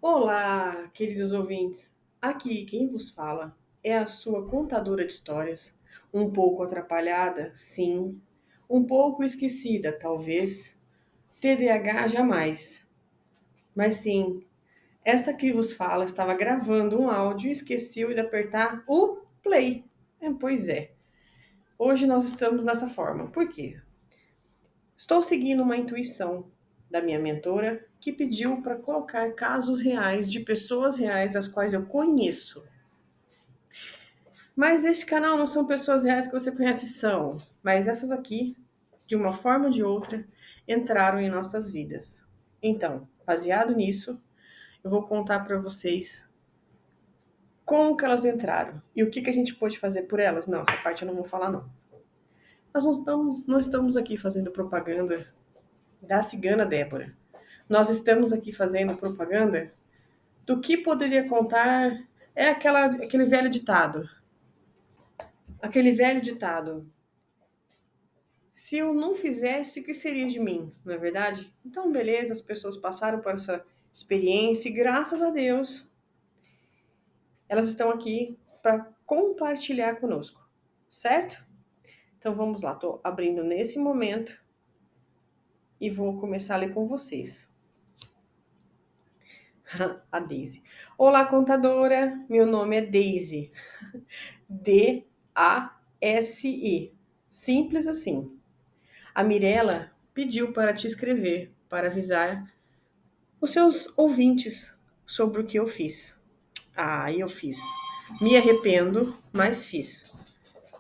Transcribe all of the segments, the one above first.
Olá, queridos ouvintes. Aqui quem vos fala é a sua contadora de histórias, um pouco atrapalhada, sim, um pouco esquecida, talvez, TDAH jamais. Mas sim, esta que vos fala estava gravando um áudio e esqueceu de apertar o play. Pois é, hoje nós estamos nessa forma. Por quê? Estou seguindo uma intuição da minha mentora que pediu para colocar casos reais de pessoas reais as quais eu conheço. Mas este canal não são pessoas reais que você conhece, são. Mas essas aqui, de uma forma ou de outra, entraram em nossas vidas. Então, baseado nisso, eu vou contar para vocês como que elas entraram e o que que a gente pode fazer por elas. Não, essa parte eu não vou falar não. Nós não estamos aqui fazendo propaganda da cigana Débora. Nós estamos aqui fazendo propaganda do que poderia contar. É aquele velho ditado. Aquele velho ditado. Se eu não fizesse, o que seria de mim? Não é verdade? Então, beleza, as pessoas passaram por essa experiência e graças a Deus elas estão aqui para compartilhar conosco, certo? Então vamos lá, estou abrindo nesse momento e vou começar a ler com vocês. A Daisy. Olá, contadora. Meu nome é Daisy. D-A-S-I. Simples assim. A Mirella pediu para te escrever, para avisar os seus ouvintes sobre o que eu fiz. Eu fiz. Me arrependo, mas fiz.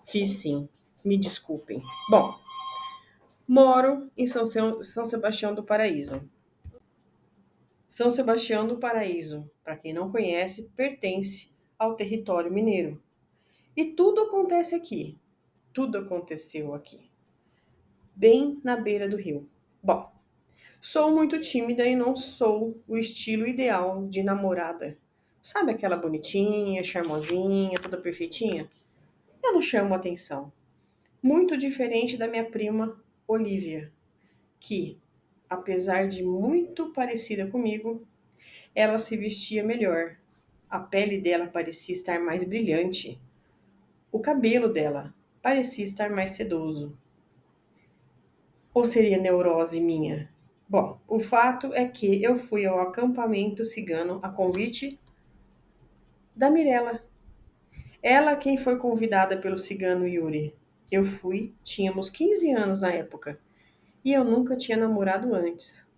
Fiz sim. Me desculpem. Bom, moro em São Sebastião do Paraíso. São Sebastião do Paraíso, para quem não conhece, pertence ao território mineiro. E tudo acontece aqui. Tudo aconteceu aqui. Bem na beira do rio. Bom, sou muito tímida e não sou o estilo ideal de namorada. Sabe aquela bonitinha, charmosinha, toda perfeitinha? Eu não chamo atenção. Muito diferente da minha prima Olivia, que, apesar de muito parecida comigo, ela se vestia melhor. A pele dela parecia estar mais brilhante. O cabelo dela parecia estar mais sedoso. Ou seria neurose minha? Bom, o fato é que eu fui ao acampamento cigano a convite da Mirella. Ela quem foi convidada pelo cigano Yuri. Eu fui, tínhamos 15 anos na época, e eu nunca tinha namorado antes.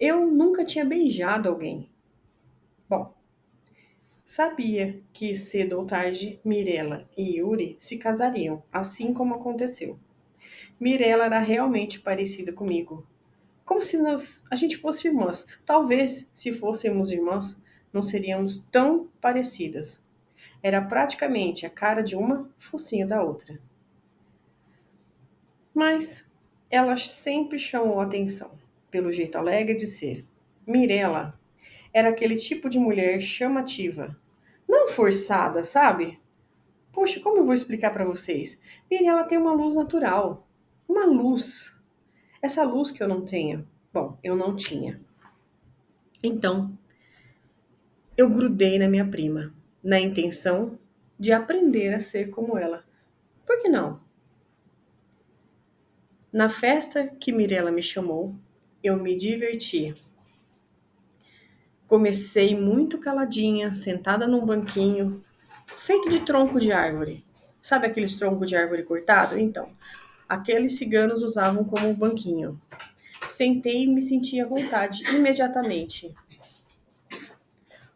Eu nunca tinha beijado alguém. Bom, sabia que cedo ou tarde Mirella e Yuri se casariam, assim como aconteceu. Mirella era realmente parecida comigo, como se a gente fosse irmãs. Talvez, se fôssemos irmãs, não seríamos tão parecidas. Era praticamente a cara de uma, focinho da outra. Mas ela sempre chamou a atenção, pelo jeito alegre de ser. Mirella era aquele tipo de mulher chamativa. Não forçada, sabe? Poxa, como eu vou explicar para vocês? Mirella tem uma luz natural. Uma luz. Essa luz que eu não tenho. Bom, eu não tinha. Então, eu grudei na minha prima, na intenção de aprender a ser como ela. Por que não? Na festa que Mirella me chamou, eu me diverti. Comecei muito caladinha, sentada num banquinho, feito de tronco de árvore. Sabe aqueles troncos de árvore cortado? Então, aqueles ciganos usavam como um banquinho. Sentei e me senti à vontade imediatamente.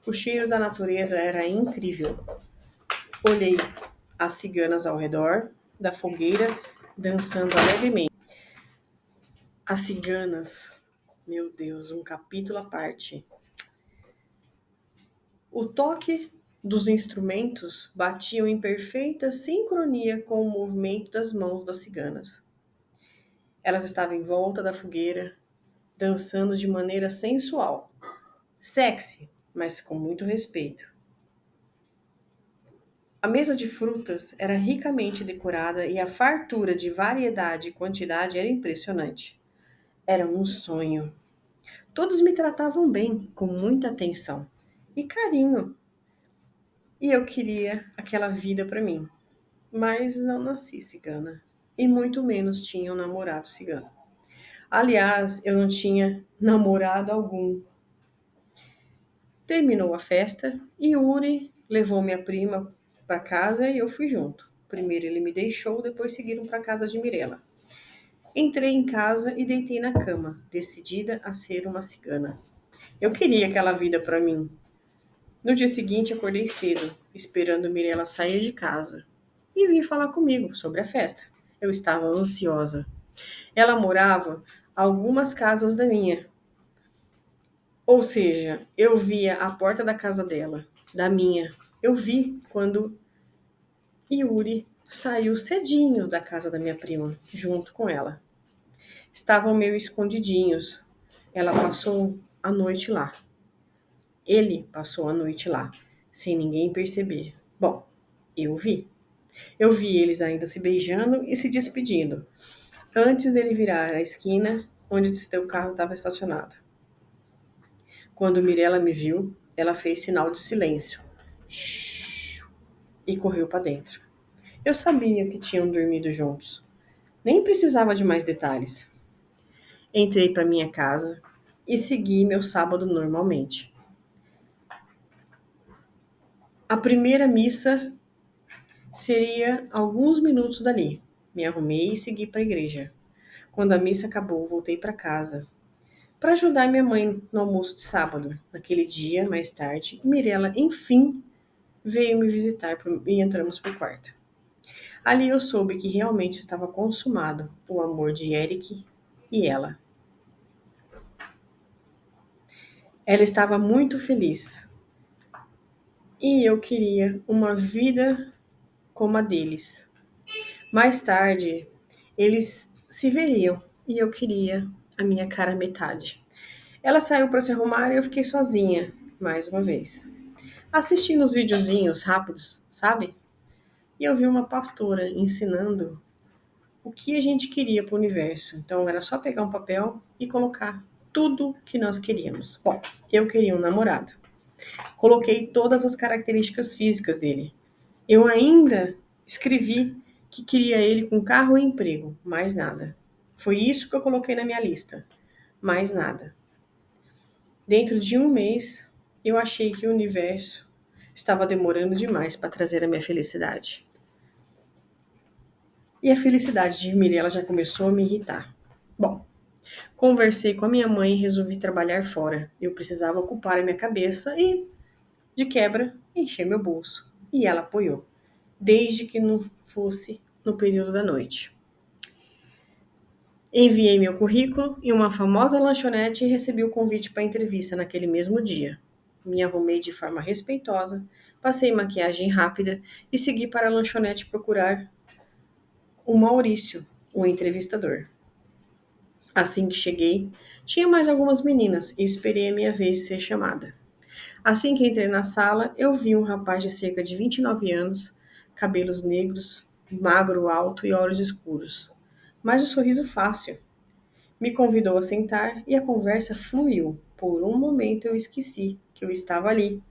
O cheiro da natureza era incrível. Olhei as ciganas ao redor da fogueira, dançando alegremente. As ciganas, meu Deus, um capítulo à parte. O toque dos instrumentos batiam em perfeita sincronia com o movimento das mãos das ciganas. Elas estavam em volta da fogueira, dançando de maneira sensual, sexy, mas com muito respeito. A mesa de frutas era ricamente decorada e a fartura de variedade e quantidade era impressionante. Era um sonho. Todos me tratavam bem, com muita atenção e carinho, e eu queria aquela vida para mim. Mas não nasci cigana, e muito menos tinha um namorado cigano. Aliás, eu não tinha namorado algum. Terminou a festa e Yuri levou minha prima para casa e eu fui junto. Primeiro ele me deixou, depois seguiram para casa de Mirella. Entrei em casa e deitei na cama, decidida a ser uma cigana. Eu queria aquela vida para mim. No dia seguinte acordei cedo, esperando Mirella sair de casa e vir falar comigo sobre a festa. Eu estava ansiosa. Ela morava a algumas casas da minha. Ou seja, eu via a porta da casa dela, da minha. Eu vi quando Yuri saiu cedinho da casa da minha prima, junto com ela. Estavam meio escondidinhos. Ela passou a noite lá. Ele passou a noite lá, sem ninguém perceber. Bom, eu vi. Eu vi eles ainda se beijando e se despedindo, antes dele virar a esquina onde seu carro estava estacionado. Quando Mirella me viu, ela fez sinal de silêncio. Shhh, e correu para dentro. Eu sabia que tinham dormido juntos. Nem precisava de mais detalhes. Entrei para minha casa e segui meu sábado normalmente. A primeira missa seria alguns minutos dali. Me arrumei e segui para a igreja. Quando a missa acabou, voltei para casa para ajudar minha mãe no almoço de sábado. Naquele dia, mais tarde, Mirella, enfim, veio me visitar e entramos para o quarto. Ali eu soube que realmente estava consumado o amor de Eric e ela. Ela estava muito feliz e eu queria uma vida como a deles. Mais tarde, eles se veriam e eu queria a minha cara metade. Ela saiu para se arrumar e eu fiquei sozinha, mais uma vez, assistindo os videozinhos rápidos, sabe? E eu vi uma pastora ensinando o que a gente queria para o universo. Então era só pegar um papel e colocar tudo que nós queríamos. Bom, eu queria um namorado. Coloquei todas as características físicas dele. Eu ainda escrevi que queria ele com carro e emprego, mais nada. Foi isso que eu coloquei na minha lista, mais nada. Dentro de um mês, eu achei que o universo estava demorando demais para trazer a minha felicidade. E a felicidade de Mirella já começou a me irritar. Bom, conversei com a minha mãe e resolvi trabalhar fora. Eu precisava ocupar a minha cabeça e, de quebra, encher meu bolso. E ela apoiou, desde que não fosse no período da noite. Enviei meu currículo em uma famosa lanchonete e recebi o convite para a entrevista naquele mesmo dia. Me arrumei de forma respeitosa, passei maquiagem rápida e segui para a lanchonete procurar o Maurício, o entrevistador. Assim que cheguei, tinha mais algumas meninas e esperei a minha vez de ser chamada. Assim que entrei na sala, eu vi um rapaz de cerca de 29 anos, cabelos negros, magro, alto e olhos escuros, mas um sorriso fácil. Me convidou a sentar e a conversa fluiu. Por um momento eu esqueci que eu estava ali,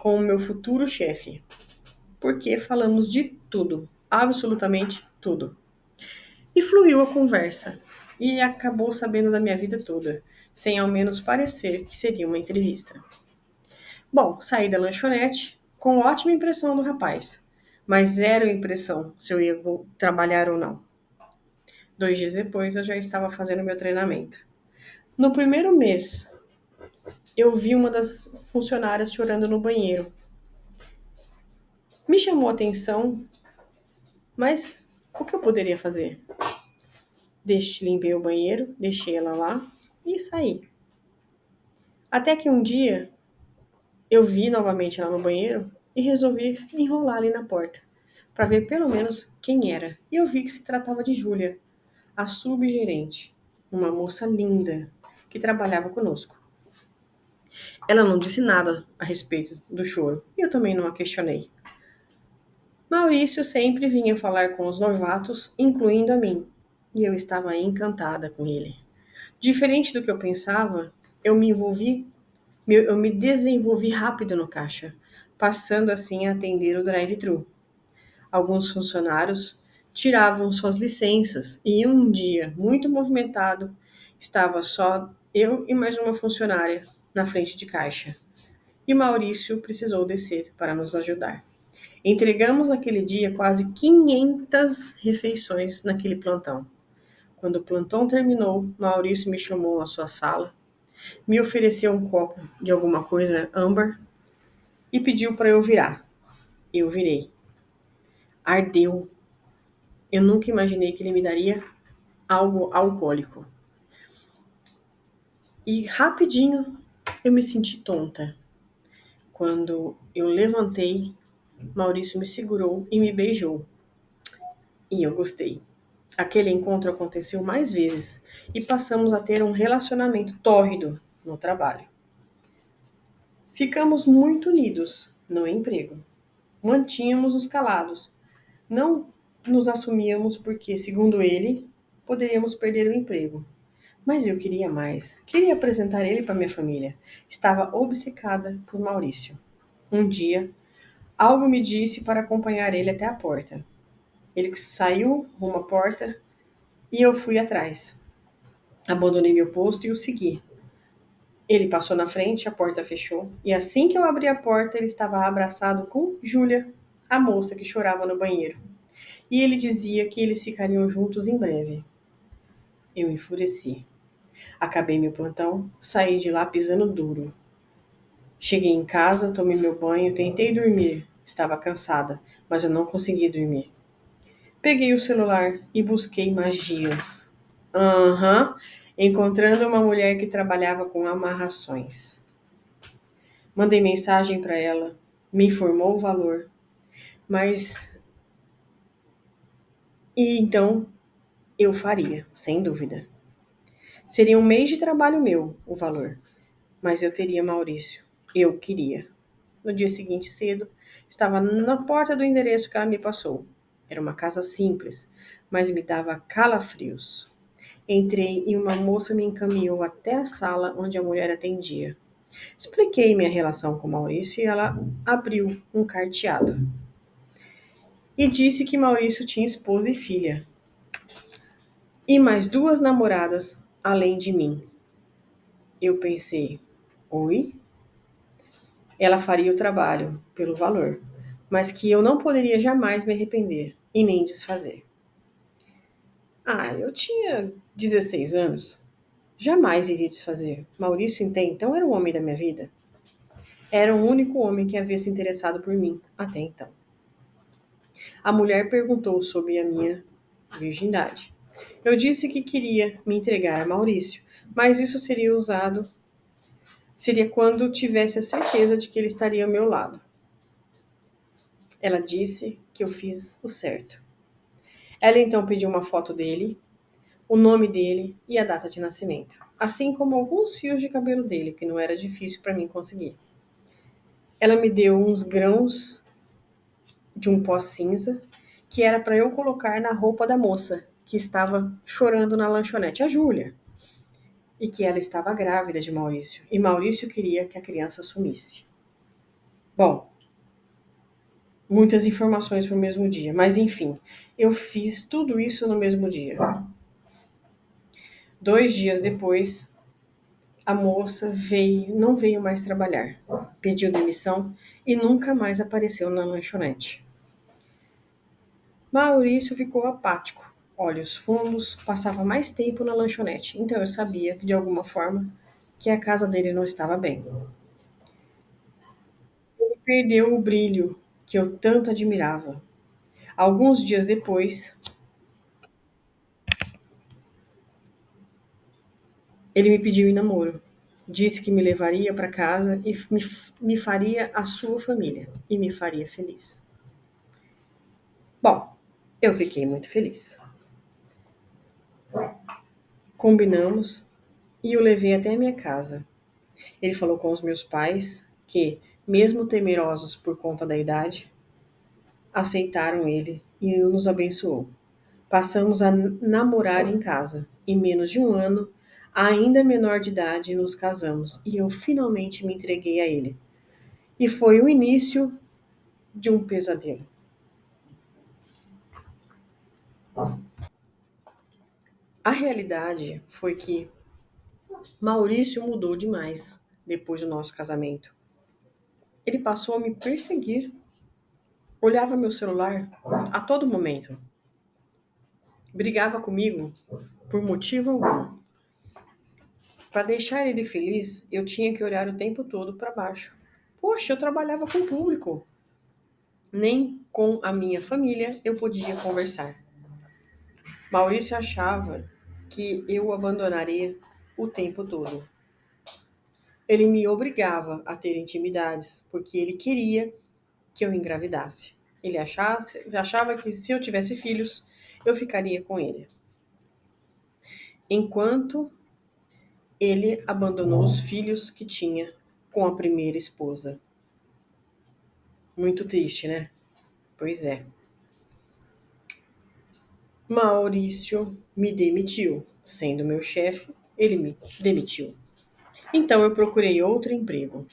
com o meu futuro chefe, porque falamos de tudo, absolutamente tudo. E fluiu a conversa, e acabou sabendo da minha vida toda, sem ao menos parecer que seria uma entrevista. Bom, saí da lanchonete com ótima impressão do rapaz, mas zero impressão se eu ia trabalhar ou não. 2 dias depois eu já estava fazendo meu treinamento. No primeiro mês, eu vi uma das funcionárias chorando no banheiro. Me chamou a atenção, mas o que eu poderia fazer? Limpei o banheiro, deixei ela lá e saí. Até que um dia eu vi novamente ela no banheiro e resolvi enrolar ali na porta para ver pelo menos quem era. E eu vi que se tratava de Júlia, a subgerente, uma moça linda que trabalhava conosco. Ela não disse nada a respeito do choro e eu também não a questionei. Maurício sempre vinha falar com os novatos, incluindo a mim, e eu estava encantada com ele. Diferente do que eu pensava, Eu me envolvi, eu me desenvolvi rápido no caixa, passando assim a atender o drive-thru. Alguns funcionários tiravam suas licenças e um dia muito movimentado estava só eu e mais uma funcionária na frente de caixa. E Maurício precisou descer para nos ajudar. Entregamos naquele dia quase 500 refeições naquele plantão. Quando o plantão terminou, Maurício me chamou à sua sala, me ofereceu um copo de alguma coisa âmbar e pediu para eu virar. Eu virei. Ardeu. Eu nunca imaginei que ele me daria algo alcoólico. E rapidinho eu me senti tonta. Quando eu levantei, Maurício me segurou e me beijou. E eu gostei. Aquele encontro aconteceu mais vezes e passamos a ter um relacionamento tórrido no trabalho. Ficamos muito unidos no emprego. Mantínhamos-nos calados. Não nos assumíamos porque, segundo ele, poderíamos perder o emprego. Mas eu queria mais. Queria apresentar ele para minha família. Estava obcecada por Maurício. Um dia, algo me disse para acompanhar ele até a porta. Ele saiu rumo à porta e eu fui atrás. Abandonei meu posto e o segui. Ele passou na frente, a porta fechou, e assim que eu abri a porta, ele estava abraçado com Júlia, a moça que chorava no banheiro. E ele dizia que eles ficariam juntos em breve. Eu enfureci. Acabei meu plantão, saí de lá pisando duro. Cheguei em casa, tomei meu banho, tentei dormir. Estava cansada, mas eu não consegui dormir. Peguei o celular e busquei magias. Aham, encontrando uma mulher que trabalhava com amarrações. Mandei mensagem para ela, me informou o valor, mas e então eu faria, sem dúvida. Seria um mês de trabalho meu o valor, mas eu teria Maurício. Eu queria. No dia seguinte, cedo, estava na porta do endereço que ela me passou. Era uma casa simples, mas me dava calafrios. Entrei e uma moça me encaminhou até a sala onde a mulher atendia. Expliquei minha relação com Maurício e ela abriu um carteado. E disse que Maurício tinha esposa e filha, e mais duas namoradas além de mim. Eu pensei, oi? Ela faria o trabalho pelo valor, mas que eu não poderia jamais me arrepender e nem desfazer. Ah, eu tinha 16 anos. Jamais iria desfazer. Maurício, então, era o homem da minha vida. Era o único homem que havia se interessado por mim até então. A mulher perguntou sobre a minha virgindade. Eu disse que queria me entregar a Maurício, mas isso seria quando tivesse a certeza de que ele estaria ao meu lado. Ela disse que eu fiz o certo. Ela então pediu uma foto dele, o nome dele e a data de nascimento, assim como alguns fios de cabelo dele, que não era difícil para mim conseguir. Ela me deu uns grãos de um pó cinza que era para eu colocar na roupa da moça que estava chorando na lanchonete, a Júlia, e que ela estava grávida de Maurício, e Maurício queria que a criança sumisse. Bom, muitas informações para o mesmo dia, mas enfim, eu fiz tudo isso no mesmo dia. 2 dias depois, a moça não veio mais trabalhar, pediu demissão e nunca mais apareceu na lanchonete. Maurício ficou apático, olhos fundos, passava mais tempo na lanchonete, então eu sabia, de alguma forma, que a casa dele não estava bem. Ele perdeu o brilho que eu tanto admirava. Alguns dias depois, ele me pediu em namoro. Disse que me levaria para casa e me faria a sua família e me faria feliz. Bom, eu fiquei muito feliz. Combinamos e o levei até a minha casa. Ele falou com os meus pais que, mesmo temerosos por conta da idade, aceitaram ele e nos abençoou. Passamos a namorar em casa. Em menos de um ano, Ainda menor de idade, nos casamos e eu finalmente me entreguei a ele. E foi o início de um pesadelo. A realidade foi que Maurício mudou demais depois do nosso casamento. Ele passou a me perseguir, olhava meu celular a todo momento, brigava comigo por motivo algum. Para deixar ele feliz, eu tinha que olhar o tempo todo para baixo. Poxa, eu trabalhava com o público. Nem com a minha família eu podia conversar. Maurício achava que eu o abandonaria o tempo todo. Ele me obrigava a ter intimidades, porque ele queria que eu engravidasse. Ele achava que se eu tivesse filhos, eu ficaria com ele. Enquanto ele abandonou os filhos que tinha com a primeira esposa. Muito triste, né? Pois é. Maurício me demitiu. Sendo meu chefe, ele me demitiu. Então eu procurei outro emprego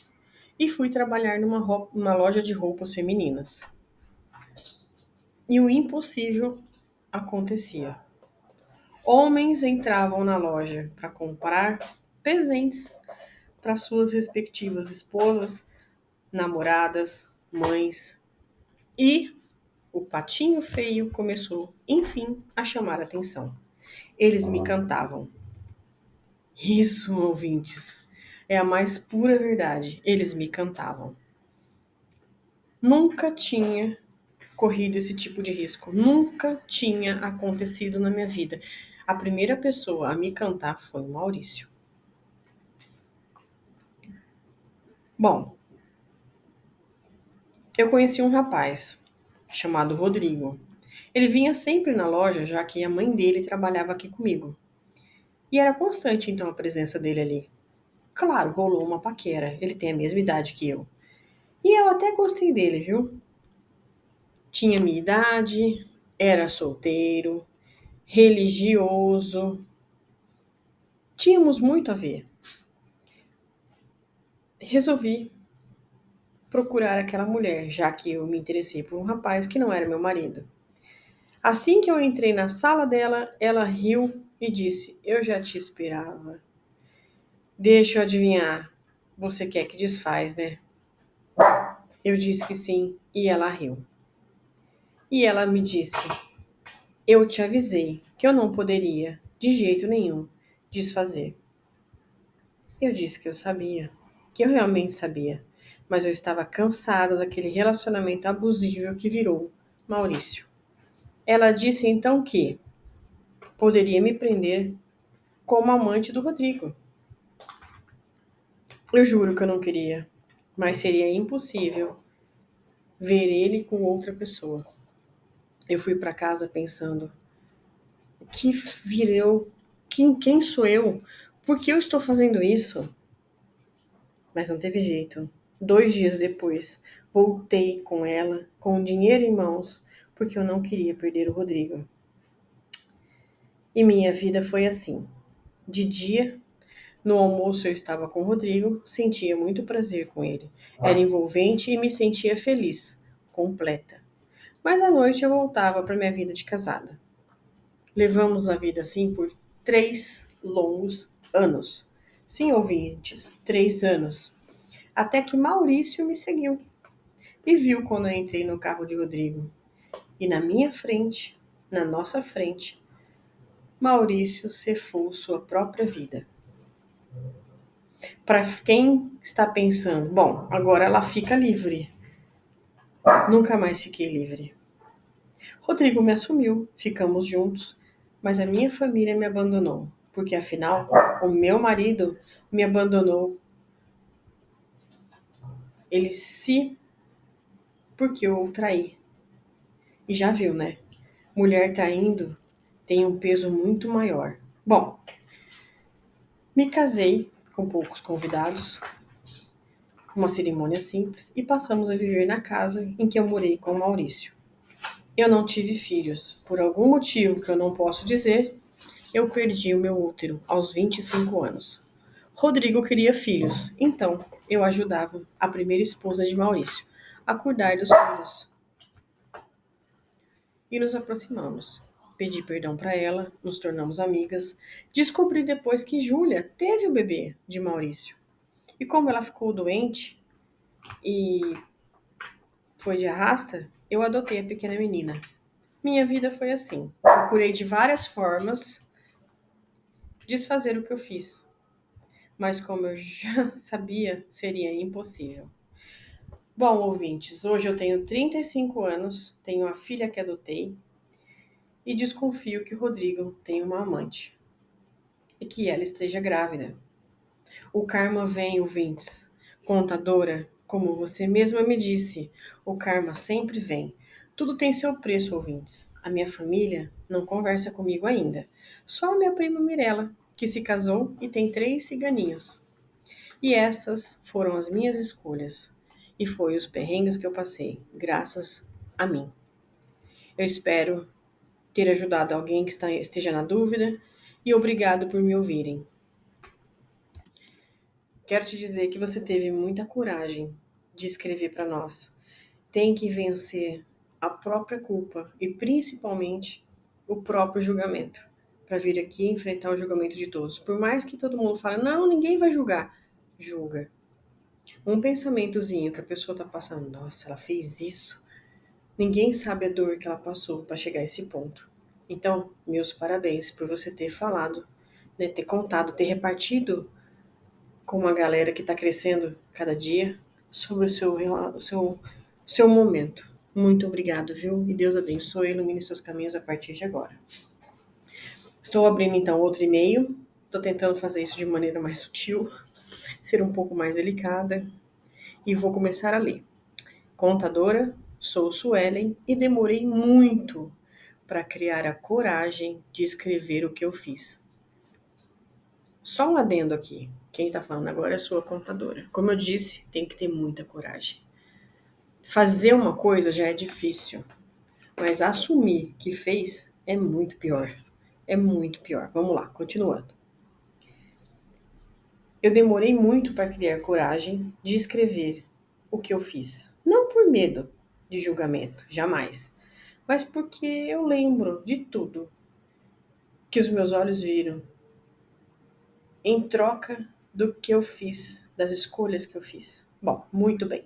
e fui trabalhar numa loja de roupas femininas. E o impossível acontecia. Homens entravam na loja para comprar presentes para suas respectivas esposas, namoradas, mães, e o patinho feio começou, enfim, a chamar a atenção. Eles me cantavam. Isso, ouvintes, é a mais pura verdade. Eles me cantavam. Nunca tinha corrido esse tipo de risco. Nunca tinha acontecido na minha vida. A primeira pessoa a me cantar foi o Maurício. Bom, eu conheci um rapaz chamado Rodrigo. Ele vinha sempre na loja, já que a mãe dele trabalhava aqui comigo. E era constante, então, a presença dele ali. Claro, rolou uma paquera. Ele tem a mesma idade que eu. E eu até gostei dele, viu? Tinha minha idade, era solteiro, religioso. Tínhamos muito a ver. Resolvi procurar aquela mulher, já que eu me interessei por um rapaz que não era meu marido. Assim que eu entrei na sala dela, ela riu e disse: Eu já te esperava. Deixa eu adivinhar. Você quer que desfaz, né? Eu disse que sim e ela riu. E ela me disse: Eu te avisei que eu não poderia, de jeito nenhum, desfazer. Eu disse que eu sabia, que eu realmente sabia, mas eu estava cansada daquele relacionamento abusivo que virou Maurício. Ela disse então que poderia me prender como amante do Rodrigo. Eu juro que eu não queria, mas seria impossível ver ele com outra pessoa. Eu fui para casa pensando: que virou? Quem sou eu? Por que eu estou fazendo isso? Mas não teve jeito. 2 dias depois, voltei com ela, com o dinheiro em mãos, porque eu não queria perder o Rodrigo. E minha vida foi assim. De dia, no almoço eu estava com o Rodrigo, sentia muito prazer com ele. Era envolvente e me sentia feliz, completa. Mas à noite eu voltava para minha vida de casada. Levamos a vida assim por 3 longos anos. Sim, ouvintes, 3 anos. Até que Maurício me seguiu e viu quando eu entrei no carro de Rodrigo. E na minha frente, na nossa frente, Maurício cefou sua própria vida. Para quem está pensando, bom, agora ela fica livre. Nunca mais fiquei livre. Rodrigo me assumiu, ficamos juntos, mas a minha família me abandonou, porque afinal, o meu marido me abandonou. Ele se porque eu o traí. E já viu, né? Mulher traindo tem um peso muito maior. Bom, me casei com poucos convidados, uma cerimônia simples, e passamos a viver na casa em que eu morei com Maurício. Eu não tive filhos, por algum motivo que eu não posso dizer, Eu perdi o meu útero aos 25 anos. Rodrigo queria filhos, então eu ajudava a primeira esposa de Maurício a cuidar dos filhos e nos aproximamos. Pedi perdão para ela, nos tornamos amigas. Descobri depois que Júlia teve o bebê de Maurício. E como ela ficou doente e foi de arrasta, eu adotei a pequena menina. Minha vida foi assim. Procurei de várias formas desfazer o que eu fiz, mas como eu já sabia, seria impossível. Bom, ouvintes, hoje eu tenho 35 anos, tenho uma filha que adotei e desconfio que o Rodrigo tem uma amante e que ela esteja grávida. O karma vem, ouvintes. Contadora, como você mesma me disse, o karma sempre vem. Tudo tem seu preço, ouvintes. A minha família não conversa comigo ainda. Só a minha prima Mirella, que se casou e tem 3 ciganinhos. E essas foram as minhas escolhas. E foi os perrengues que eu passei, graças a mim. Eu espero ter ajudado alguém que esteja na dúvida e obrigado por me ouvirem. Quero te dizer que você teve muita coragem de escrever para nós. Tem que vencer a própria culpa e principalmente o próprio julgamento para vir aqui enfrentar o julgamento de todos. Por mais que todo mundo fale, não, ninguém vai julgar. Julga. Um pensamentozinho que a pessoa tá passando, nossa, ela fez isso. Ninguém sabe a dor que ela passou para chegar a esse ponto. Então, meus parabéns por você ter falado, né, ter contado, ter repartido com uma galera que está crescendo cada dia sobre o seu momento. Muito obrigado, viu? E Deus abençoe e ilumine seus caminhos a partir de agora. Estou abrindo então outro e-mail. Estou tentando fazer isso de maneira mais sutil, ser um pouco mais delicada. E vou começar a ler. Contadora, sou Suelen e demorei muito para criar a coragem de escrever o que eu fiz. Só um adendo aqui. Quem está falando agora é a sua contadora. Como eu disse, tem que ter muita coragem. Fazer uma coisa já é difícil, mas assumir que fez é muito pior. É muito pior. Vamos lá, continuando. Eu demorei muito para criar coragem de escrever o que eu fiz. Não por medo de julgamento, jamais, mas porque eu lembro de tudo que os meus olhos viram em troca do que eu fiz, das escolhas que eu fiz. Bom, muito bem.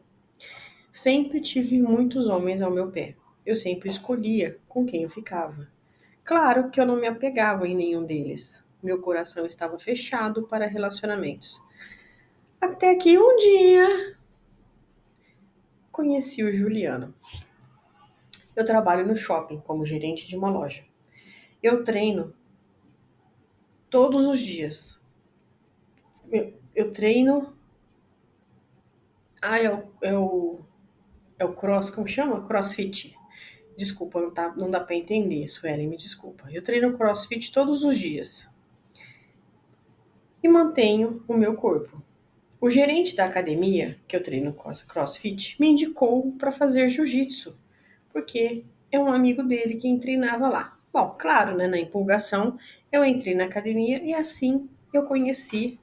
Sempre tive muitos homens ao meu pé. Eu sempre escolhia com quem eu ficava. Claro que eu não me apegava em nenhum deles. Meu coração estava fechado para relacionamentos. Até que um dia conheci o Juliano. Eu trabalho no shopping como gerente de uma loja. Eu treino todos os dias. Eu treino. Ah, é o cross, como chama? CrossFit. Desculpa, não dá para entender, Suelen, me desculpa. Eu treino CrossFit todos os dias e mantenho o meu corpo. O gerente da academia, que eu treino CrossFit, me indicou para fazer jiu-jitsu, porque é um amigo dele quem treinava lá. Bom, claro, né, na empolgação, eu entrei na academia e assim eu conheci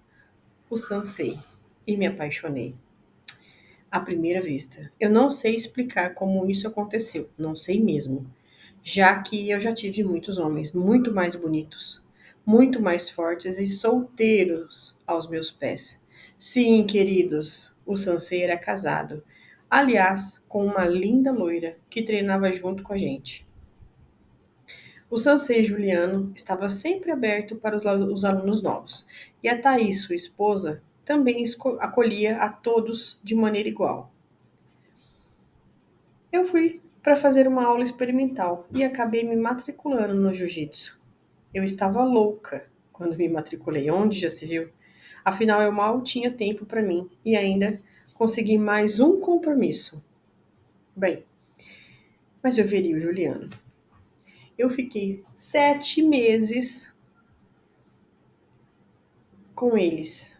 o Sansei e me apaixonei à primeira vista. Eu não sei explicar como isso aconteceu, não sei mesmo, já que eu já tive muitos homens muito mais bonitos, muito mais fortes e solteiros aos meus pés. Sim, queridos, o Sansei era casado, aliás, com uma linda loira que treinava junto com a gente. O Sansei Juliano estava sempre aberto para os alunos novos, e a Thaís, sua esposa, também acolhia a todos de maneira igual. Eu fui para fazer uma aula experimental e acabei me matriculando no jiu-jitsu. Eu estava louca quando me matriculei, onde já se viu? Afinal, eu mal tinha tempo para mim e ainda consegui mais um compromisso. Bem, mas eu veria o Juliano. Eu fiquei 7 meses com eles,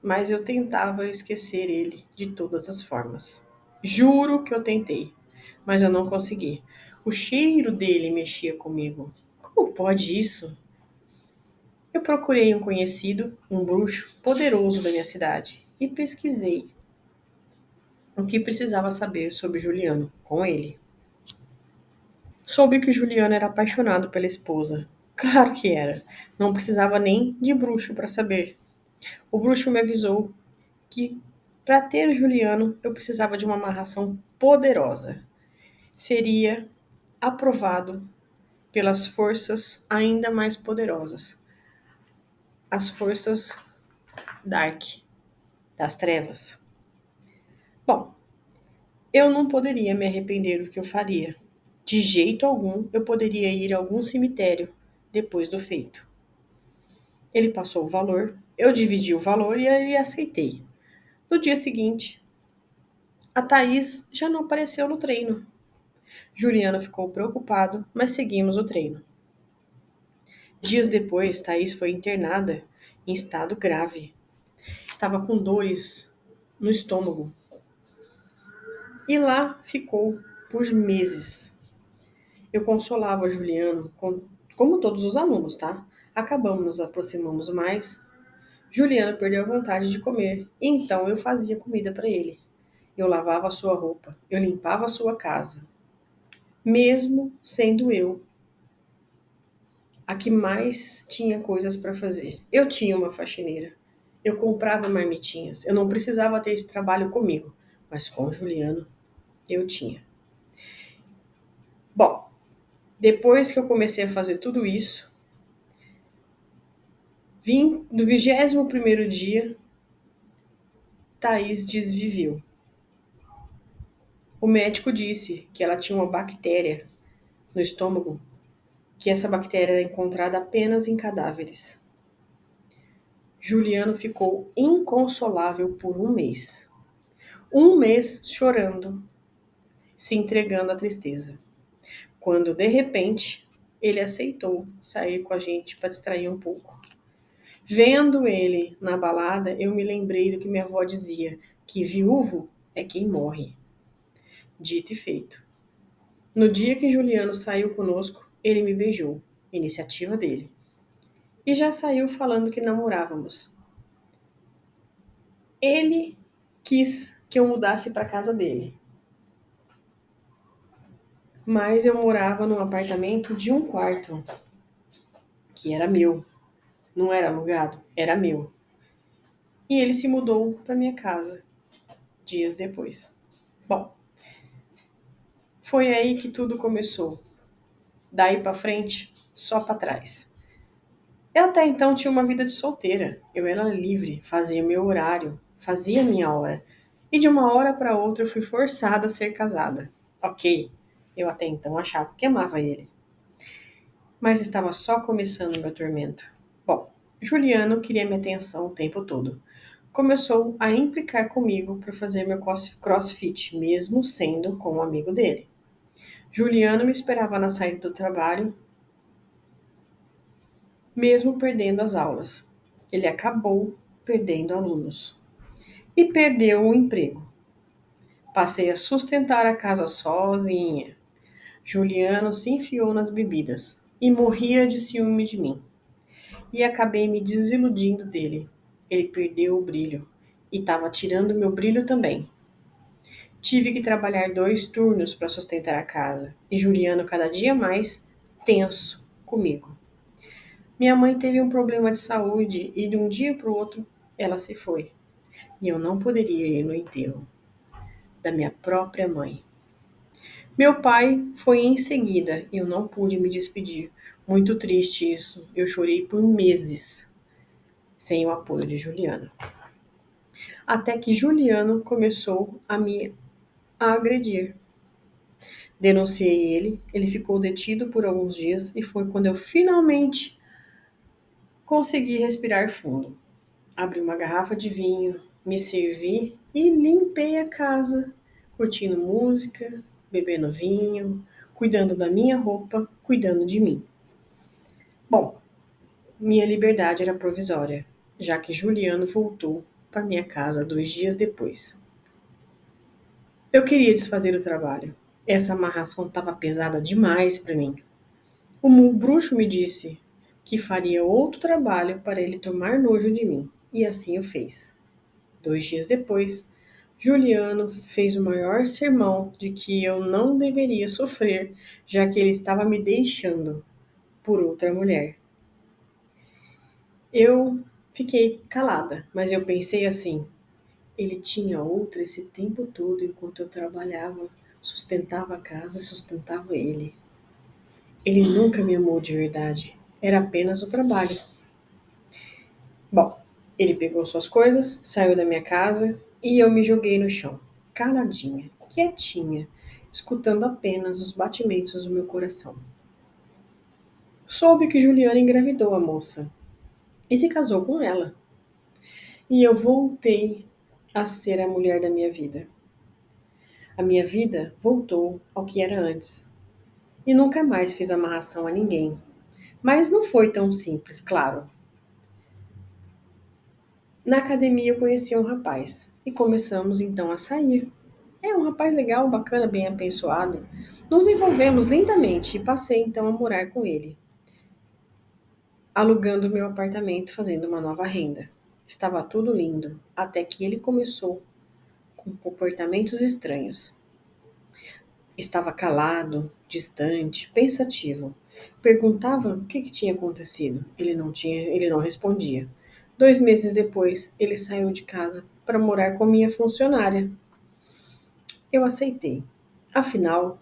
mas eu tentava esquecer ele de todas as formas. Juro que eu tentei, mas eu não consegui. O cheiro dele mexia comigo. Como pode isso? Eu procurei um conhecido, um bruxo poderoso da minha cidade, e pesquisei o que precisava saber sobre Juliano com ele. Soube que Juliano era apaixonado pela esposa. Claro que era. Não precisava nem de bruxo para saber. O bruxo me avisou que para ter Juliano eu precisava de uma amarração poderosa. Seria aprovado pelas forças ainda mais poderosas, as forças Dark, das trevas. Bom, eu não poderia me arrepender do que eu faria. De jeito algum eu poderia ir a algum cemitério depois do feito. Ele passou o valor, eu dividi o valor e aceitei. No dia seguinte, a Thaís já não apareceu no treino. Juliano ficou preocupado, mas seguimos o treino. Dias depois, Thaís foi internada em estado grave. Estava com dores no estômago. E lá ficou por meses. Eu consolava Juliano, como todos os alunos, tá? Acabamos nos aproximamos mais. Juliano perdeu a vontade de comer, então eu fazia comida para ele. Eu lavava a sua roupa, eu limpava a sua casa. Mesmo sendo eu a que mais tinha coisas para fazer. Eu tinha uma faxineira. Eu comprava marmitinhas. Eu não precisava ter esse trabalho comigo, mas com o Juliano eu tinha. Bom, depois que eu comecei a fazer tudo isso, vim no 21º dia, Thaís desviveu. O médico disse que ela tinha uma bactéria no estômago, que essa bactéria era encontrada apenas em cadáveres. Juliano ficou inconsolável por um mês. Um mês chorando, se entregando à tristeza. Quando, de repente, ele aceitou sair com a gente para distrair um pouco. Vendo ele na balada, eu me lembrei do que minha avó dizia, que viúvo é quem morre. Dito e feito. No dia que Juliano saiu conosco, ele me beijou, iniciativa dele. E já saiu falando que namorávamos. Ele quis que eu mudasse para casa dele. Mas eu morava num apartamento de um quarto, que era meu. Não era alugado, era meu. E ele se mudou para minha casa dias depois. Bom, foi aí que tudo começou. Daí para frente, só para trás. Eu até então tinha uma vida de solteira. Eu era livre, fazia meu horário, fazia minha hora. E de uma hora para outra eu fui forçada a ser casada. Ok, eu até então achava que amava ele. Mas estava só começando o meu tormento. Bom, Juliano queria minha atenção o tempo todo. Começou a implicar comigo para fazer meu crossfit, mesmo sendo com um amigo dele. Juliano me esperava na saída do trabalho, mesmo perdendo as aulas. Ele acabou perdendo alunos e perdeu o emprego. Passei a sustentar a casa sozinha. Juliano se enfiou nas bebidas e morria de ciúme de mim. E acabei me desiludindo dele. Ele perdeu o brilho e estava tirando meu brilho também. Tive que trabalhar 2 turnos para sustentar a casa e Juliano cada dia mais tenso comigo. Minha mãe teve um problema de saúde e de um dia para o outro ela se foi. E eu não poderia ir no enterro da minha própria mãe. Meu pai foi em seguida e eu não pude me despedir. Muito triste isso. Eu chorei por meses sem o apoio de Juliano. Até que Juliano começou a me agredir. Denunciei ele, ele ficou detido por alguns dias e foi quando eu finalmente consegui respirar fundo. Abri uma garrafa de vinho, me servi e limpei a casa, curtindo música, bebendo vinho, cuidando da minha roupa, cuidando de mim. Bom, minha liberdade era provisória, já que Juliano voltou para minha casa 2 dias depois. Eu queria desfazer o trabalho. Essa amarração estava pesada demais para mim. O bruxo me disse que faria outro trabalho para ele tomar nojo de mim, e assim o fez. 2 dias depois, Juliano fez o maior sermão de que eu não deveria sofrer, já que ele estava me deixando por outra mulher. Eu fiquei calada, mas eu pensei assim: ele tinha outra esse tempo todo enquanto eu trabalhava, sustentava a casa e sustentava ele. Ele nunca me amou de verdade, era apenas o trabalho. Bom, ele pegou suas coisas, saiu da minha casa e eu me joguei no chão, caladinha, quietinha, escutando apenas os batimentos do meu coração. Soube que Juliana engravidou a moça e se casou com ela. E eu voltei a ser a mulher da minha vida. A minha vida voltou ao que era antes. E nunca mais fiz amarração a ninguém. Mas não foi tão simples, claro. Na academia eu conheci um rapaz e começamos então a sair. É um rapaz legal, bacana, bem abençoado. Nos envolvemos lindamente e passei então a morar com ele, alugando meu apartamento, fazendo uma nova renda. Estava tudo lindo, até que ele começou com comportamentos estranhos. Estava calado, distante, pensativo. Perguntava o que tinha acontecido. Ele não respondia. 2 meses depois, ele saiu de casa para morar com minha funcionária. Eu aceitei. Afinal,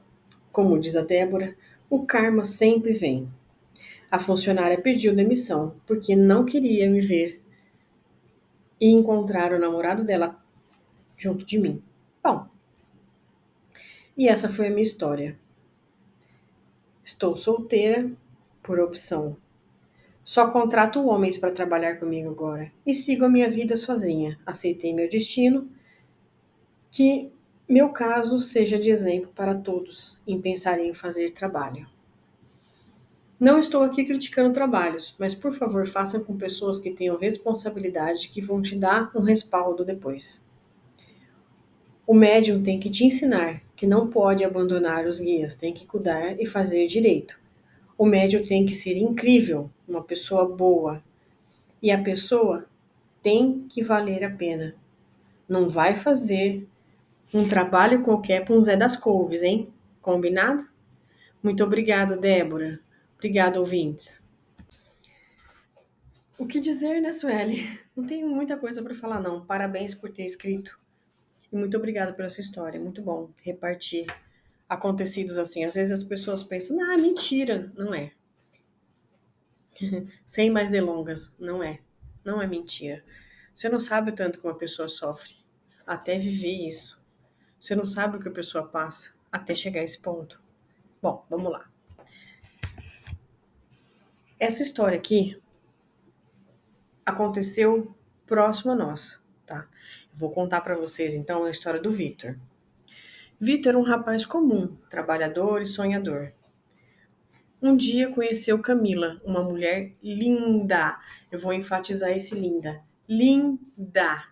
como diz a Débora, o karma sempre vem. A funcionária pediu demissão porque não queria me ver e encontrar o namorado dela junto de mim. Bom, e essa foi a minha história. Estou solteira por opção. Só contrato homens para trabalhar comigo agora e sigo a minha vida sozinha. Aceitei meu destino, que meu caso seja de exemplo para todos em pensarem em fazer trabalho. Não estou aqui criticando trabalhos, mas por favor façam com pessoas que tenham responsabilidade que vão te dar um respaldo depois. O médium tem que te ensinar que não pode abandonar os guias, tem que cuidar e fazer direito. O médium tem que ser incrível, uma pessoa boa. E a pessoa tem que valer a pena. Não vai fazer um trabalho qualquer para um Zé das Couves, hein? Combinado? Muito obrigado, Débora. Obrigado, ouvintes. O que dizer, né, Sueli? Não tenho muita coisa para falar, não. Parabéns por ter escrito. E muito obrigada pela sua história. Muito bom repartir acontecidos assim. Às vezes as pessoas pensam, ah, mentira. Não é. Sem mais delongas. Não é. Não é mentira. Você não sabe o tanto que uma pessoa sofre até viver isso. Você não sabe o que a pessoa passa até chegar a esse ponto. Bom, vamos lá. Essa história aqui aconteceu próximo a nós, tá? Vou contar para vocês então a história do Vitor. Vitor era um rapaz comum, trabalhador e sonhador. Um dia conheceu Camila, uma mulher linda. Eu vou enfatizar esse linda. Linda!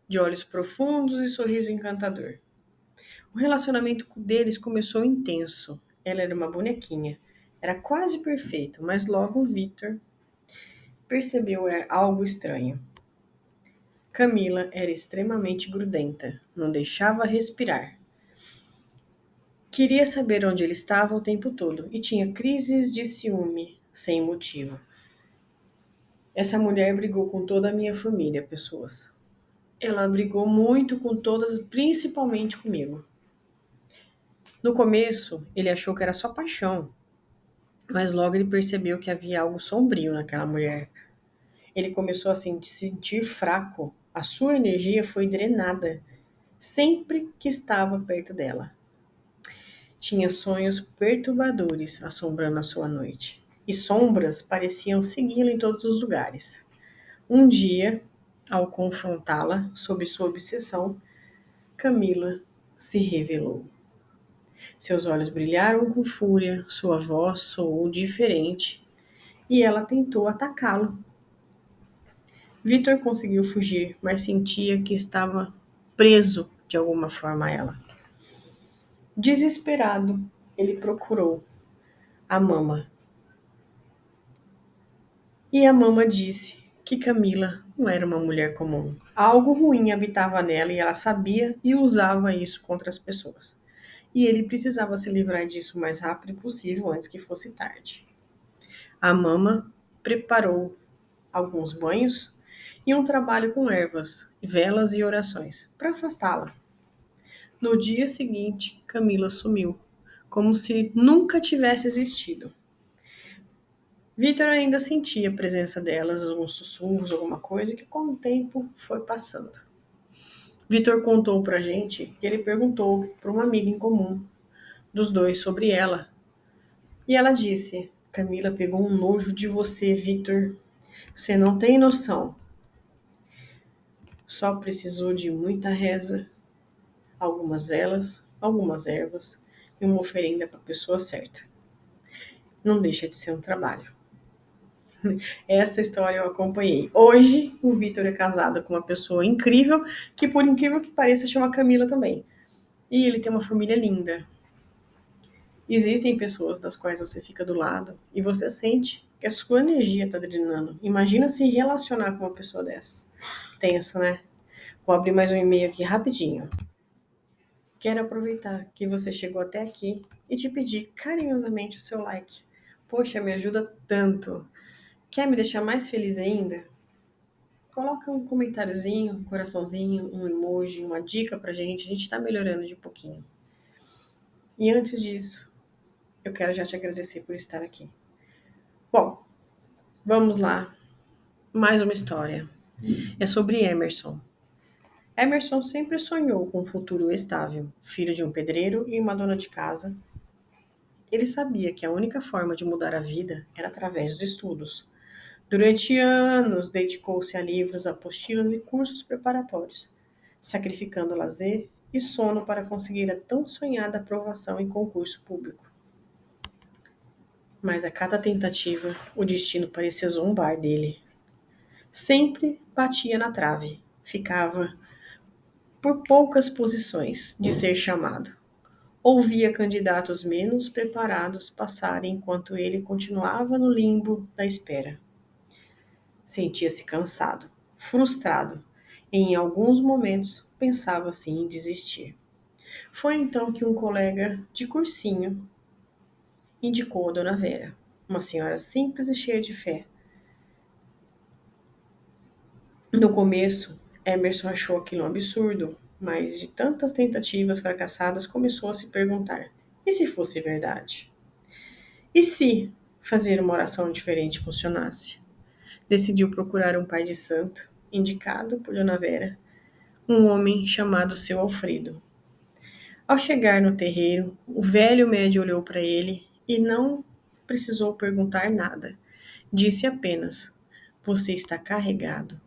De olhos profundos e sorriso encantador. O relacionamento deles começou intenso. Ela era uma bonequinha. Era quase perfeito, mas logo o Victor percebeu algo estranho. Camila era extremamente grudenta, não deixava respirar. Queria saber onde ele estava o tempo todo e tinha crises de ciúme sem motivo. Essa mulher brigou com toda a minha família, pessoas. Ela brigou muito com todas, principalmente comigo. No começo, ele achou que era só paixão, mas logo ele percebeu que havia algo sombrio naquela mulher. Ele começou a se sentir fraco. A sua energia foi drenada sempre que estava perto dela. Tinha sonhos perturbadores assombrando a sua noite. E sombras pareciam segui-lo em todos os lugares. Um dia, ao confrontá-la sobre sua obsessão, Camila se revelou. Seus olhos brilharam com fúria, sua voz soou diferente e ela tentou atacá-lo. Vitor conseguiu fugir, mas sentia que estava preso de alguma forma a ela. Desesperado, ele procurou a mama. E a mama disse que Camila não era uma mulher comum. Algo ruim habitava nela e ela sabia e usava isso contra as pessoas. E ele precisava se livrar disso o mais rápido possível antes que fosse tarde. A mama preparou alguns banhos e um trabalho com ervas, velas e orações para afastá-la. No dia seguinte, Camila sumiu, como se nunca tivesse existido. Vitor ainda sentia a presença delas, alguns sussurros, alguma coisa que com o tempo foi passando. Vitor contou pra gente que ele perguntou para uma amiga em comum dos dois sobre ela. E ela disse: Camila pegou um nojo de você, Vitor. Você não tem noção. Só precisou de muita reza, algumas velas, algumas ervas e uma oferenda para a pessoa certa. Não deixa de ser um trabalho. Essa história eu acompanhei. Hoje, o Vitor é casado com uma pessoa incrível, que por incrível que pareça, chama Camila também. E ele tem uma família linda. Existem pessoas das quais você fica do lado e você sente que a sua energia está drenando. Imagina se relacionar com uma pessoa dessas. Tenso, né? Vou abrir mais um e-mail aqui rapidinho. Quero aproveitar que você chegou até aqui e te pedir carinhosamente o seu like. Poxa, me ajuda tanto. Quer me deixar mais feliz ainda? Coloca um comentáriozinho, um coraçãozinho, um emoji, uma dica pra gente. A gente tá melhorando de pouquinho. E antes disso, eu quero já te agradecer por estar aqui. Bom, vamos lá. Mais uma história. É sobre Emerson. Emerson sempre sonhou com um futuro estável, filho de um pedreiro e uma dona de casa. Ele sabia que a única forma de mudar a vida era através dos estudos. Durante anos, dedicou-se a livros, apostilas e cursos preparatórios, sacrificando lazer e sono para conseguir a tão sonhada aprovação em concurso público. Mas a cada tentativa, o destino parecia zombar dele. Sempre batia na trave, ficava por poucas posições de ser chamado. Ouvia candidatos menos preparados passarem enquanto ele continuava no limbo da espera. Sentia-se cansado, frustrado, e em alguns momentos pensava assim em desistir. Foi então que um colega de cursinho indicou a Dona Vera, uma senhora simples e cheia de fé. No começo, Emerson achou aquilo um absurdo, mas de tantas tentativas fracassadas começou a se perguntar: e se fosse verdade? E se fazer uma oração diferente funcionasse? Decidiu procurar um pai de santo, indicado por Dona Vera, um homem chamado seu Alfredo. Ao chegar no terreiro, o velho médio olhou para ele e não precisou perguntar nada. Disse apenas: Você está carregado.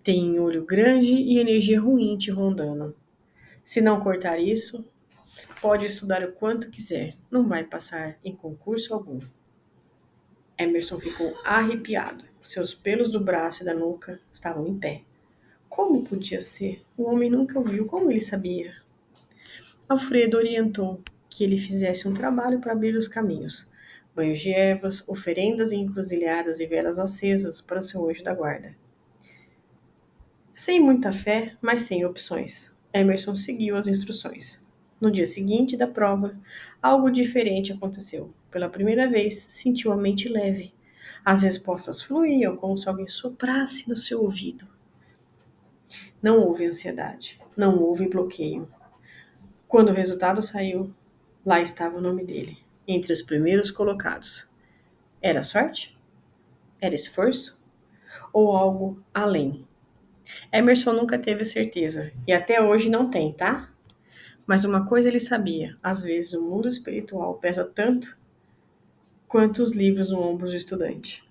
Tem olho grande e energia ruim te rondando. Se não cortar isso, pode estudar o quanto quiser, não vai passar em concurso algum. Emerson ficou arrepiado. Seus pelos do braço e da nuca estavam em pé. Como podia ser? O homem nunca o viu, como ele sabia? Alfredo orientou que ele fizesse um trabalho para abrir os caminhos. Banhos de ervas, oferendas em encruzilhadas e velas acesas para o seu anjo da guarda. Sem muita fé, mas sem opções, Emerson seguiu as instruções. No dia seguinte da prova, algo diferente aconteceu. Pela primeira vez, sentiu a mente leve. As respostas fluíam como se alguém soprasse no seu ouvido. Não houve ansiedade, não houve bloqueio. Quando o resultado saiu, lá estava o nome dele, entre os primeiros colocados. Era sorte? Era esforço? Ou algo além? Emerson nunca teve certeza, e até hoje não tem, tá? Mas uma coisa ele sabia: às vezes o mundo espiritual pesa tanto quanto os livros no ombro do estudante.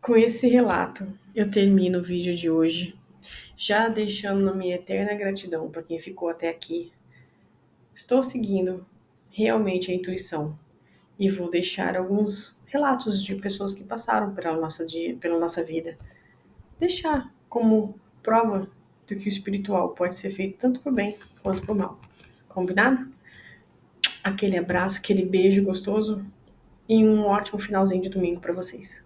Com esse relato, eu termino o vídeo de hoje, já deixando minha eterna gratidão para quem ficou até aqui. Estou seguindo realmente a intuição e vou deixar alguns relatos de pessoas que passaram pela nossa vida. Deixar como prova do que o espiritual pode ser feito tanto para o bem quanto para o mal. Combinado? Aquele abraço, aquele beijo gostoso. e um ótimo finalzinho de domingo para vocês.